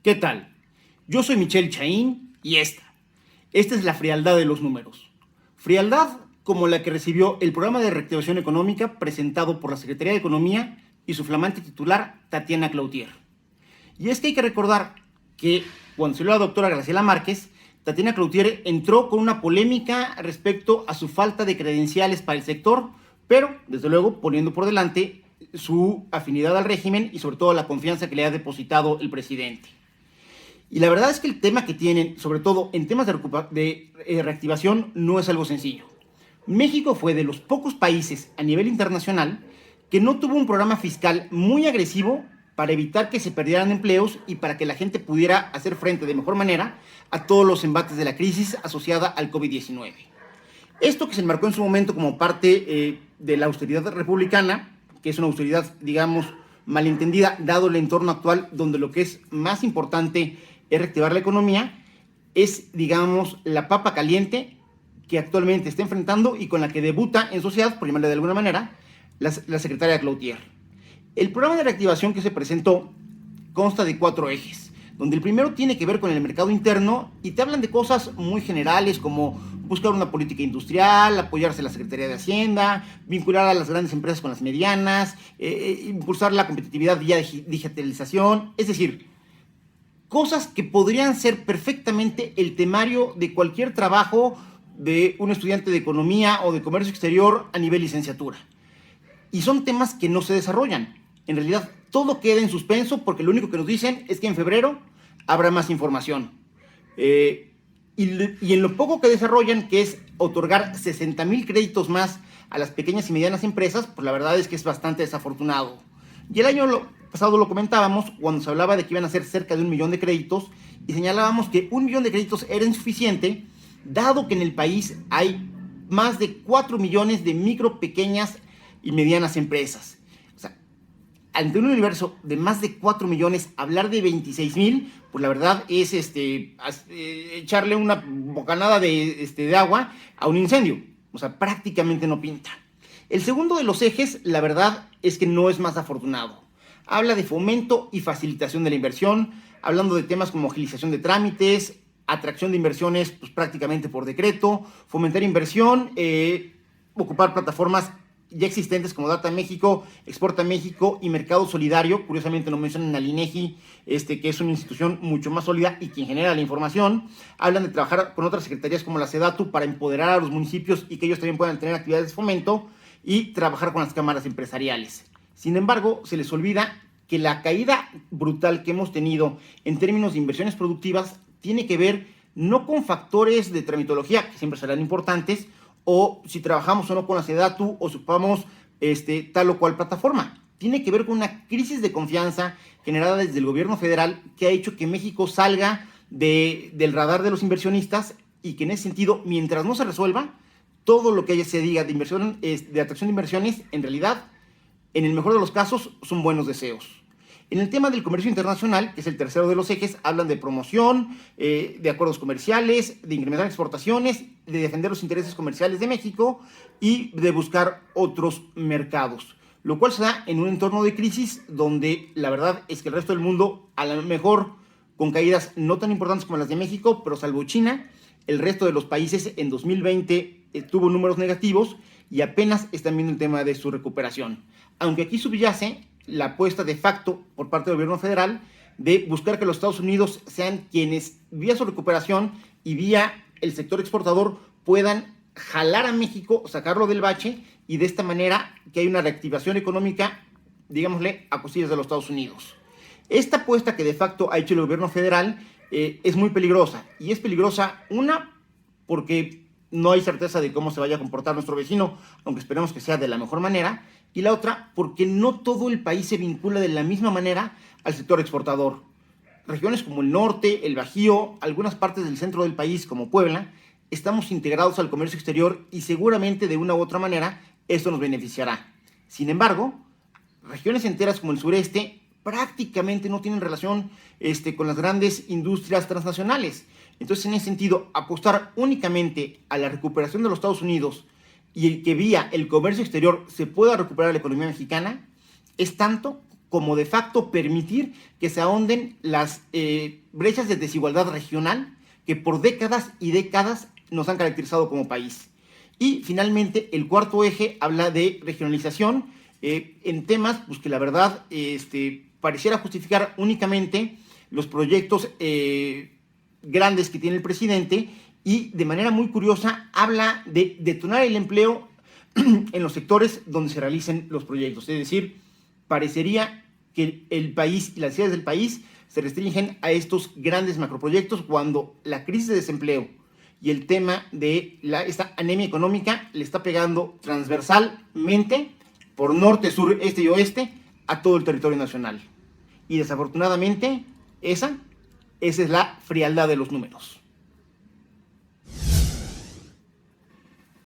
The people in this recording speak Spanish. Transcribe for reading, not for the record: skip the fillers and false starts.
¿Qué tal? Yo soy Michelle Chaín y esta es la frialdad de los números. Frialdad como la que recibió el programa de reactivación económica presentado por la Secretaría de Economía y su flamante titular, Tatiana Cloutier. Y es que hay que recordar que cuando salió la doctora Graciela Márquez, Tatiana Cloutier entró con una polémica respecto a su falta de credenciales para el sector, pero desde luego poniendo por delante su afinidad al régimen y sobre todo la confianza que le ha depositado el presidente. Y la verdad es que el tema que tienen, sobre todo en temas de reactivación, no es algo sencillo. México fue de los pocos países a nivel internacional que no tuvo un programa fiscal muy agresivo para evitar que se perdieran empleos y para que la gente pudiera hacer frente de mejor manera a todos los embates de la crisis asociada al COVID-19. Esto que se enmarcó en su momento como parte de la austeridad republicana, que es una austeridad, digamos, malentendida, dado el entorno actual, donde lo que es más importante es reactivar la economía, es, digamos, la papa caliente que actualmente está enfrentando y con la que debuta en sociedad, por llamarle de alguna manera, la secretaria Cloutier. El programa de reactivación que se presentó consta de 4 ejes, donde el primero tiene que ver con el mercado interno y te hablan de cosas muy generales como buscar una política industrial, apoyarse a la Secretaría de Hacienda, vincular a las grandes empresas con las medianas, impulsar la competitividad vía digitalización, es decir, cosas que podrían ser perfectamente el temario de cualquier trabajo de un estudiante de economía o de comercio exterior a nivel licenciatura. Y son temas que no se desarrollan. En realidad, todo queda en suspenso porque lo único que nos dicen es que en febrero habrá más información. Y en lo poco que desarrollan, que es otorgar 60,000 créditos más a las pequeñas y medianas empresas, pues la verdad es que es bastante desafortunado. Y el año pasado lo comentábamos cuando se hablaba de que iban a ser cerca de 1 millón de créditos y señalábamos que 1 millón de créditos era insuficiente, dado que en el país hay más de 4 millones de micro, pequeñas y medianas empresas. O sea, ante un universo de más de 4 millones, hablar de 26,000, pues la verdad es echarle una bocanada de agua a un incendio. O sea, prácticamente no pinta. El segundo de los ejes, la verdad es que no es más afortunado. Habla de fomento y facilitación de la inversión, hablando de temas como agilización de trámites, atracción de inversiones pues, prácticamente por decreto, fomentar inversión, ocupar plataformas ya existentes como Data México, Exporta México y Mercado Solidario. Curiosamente lo mencionan al INEGI, que es una institución mucho más sólida y quien genera la información. Hablan de trabajar con otras secretarías como la SEDATU para empoderar a los municipios y que ellos también puedan tener actividades de fomento y trabajar con las cámaras empresariales. Sin embargo, se les olvida que la caída brutal que hemos tenido en términos de inversiones productivas tiene que ver no con factores de tramitología, que siempre serán importantes, o si trabajamos o no con la SEDATU o ocupamos tal o cual plataforma. Tiene que ver con una crisis de confianza generada desde el gobierno federal que ha hecho que México salga del radar de los inversionistas y que en ese sentido, mientras no se resuelva, todo lo que se diga de inversión, de atracción de inversiones, en realidad, en el mejor de los casos, son buenos deseos. En el tema del comercio internacional, que es el tercero de los ejes, hablan de promoción, de acuerdos comerciales, de incrementar exportaciones, de defender los intereses comerciales de México y de buscar otros mercados. Lo cual se da en un entorno de crisis donde la verdad es que el resto del mundo, a lo mejor con caídas no tan importantes como las de México, pero salvo China, el resto de los países en 2020 tuvo números negativos y apenas están viendo el tema de su recuperación. Aunque aquí subyace la apuesta de facto por parte del gobierno federal de buscar que los Estados Unidos sean quienes, vía su recuperación y vía el sector exportador, puedan jalar a México, sacarlo del bache y de esta manera que hay una reactivación económica, digámosle, a costillas de los Estados Unidos. Esta apuesta que de facto ha hecho el gobierno federal es muy peligrosa. Y es peligrosa, una, porque no hay certeza de cómo se vaya a comportar nuestro vecino, aunque esperemos que sea de la mejor manera. Y la otra, porque no todo el país se vincula de la misma manera al sector exportador. Regiones como el norte, el Bajío, algunas partes del centro del país como Puebla, estamos integrados al comercio exterior y seguramente de una u otra manera esto nos beneficiará. Sin embargo, regiones enteras como el sureste prácticamente no tienen relación con las grandes industrias transnacionales. Entonces, en ese sentido, apostar únicamente a la recuperación de los Estados Unidos y el que vía el comercio exterior se pueda recuperar la economía mexicana es tanto como de facto permitir que se ahonden las brechas de desigualdad regional que por décadas y décadas nos han caracterizado como país. Y finalmente, el cuarto eje habla de regionalización en temas pues, que la verdad pareciera justificar únicamente los proyectos grandes que tiene el presidente, y de manera muy curiosa habla de detonar el empleo en los sectores donde se realicen los proyectos. Es decir, parecería que el país y las ciudades del país se restringen a estos grandes macroproyectos cuando la crisis de desempleo y el tema de esta anemia económica le está pegando transversalmente por norte, sur, este y oeste a todo el territorio nacional. Y desafortunadamente esa es la frialdad de los números.